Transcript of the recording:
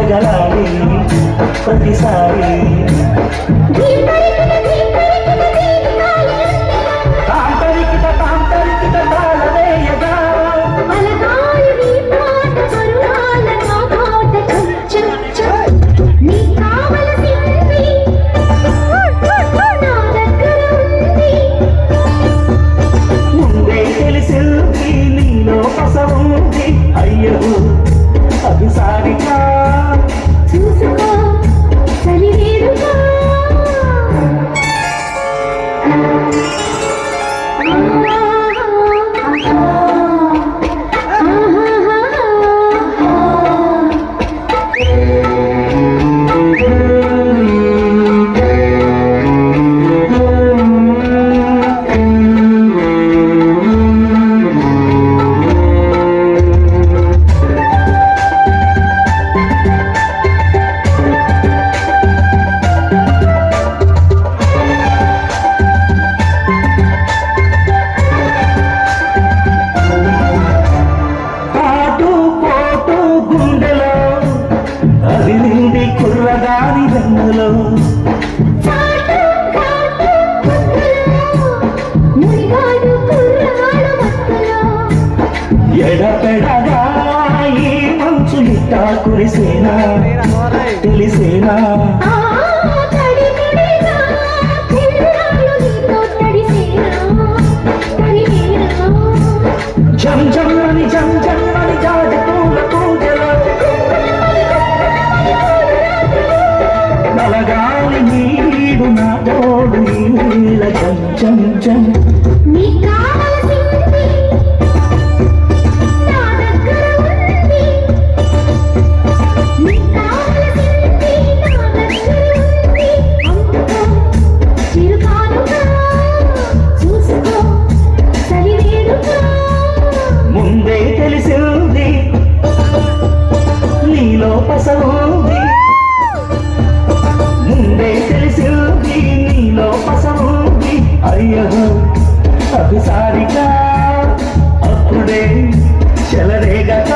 గలగలాడి ప్రతిసారి తాంతరికిట తాళవేయగా ముందే తెలిసింది నీలో పసవుంది అయ్యో అభిసారిగా చూసుకో చలివేరుగా కుర్రదాని వెన్నులో ఎడపెడగా ఈ మంచు ఇట్టా కురిసేనా తెలిసేనా జం జమ్మని జాజి పూల పూజలో నలగాలి నీడు నా తోడు నీల జం జం జం ముందే తెలిసింది నీలో పసవుంది ముందే తెలిసింది నీలో పసవుంది అయ్యో అభిసారిగా అప్పుడే చెలరేగక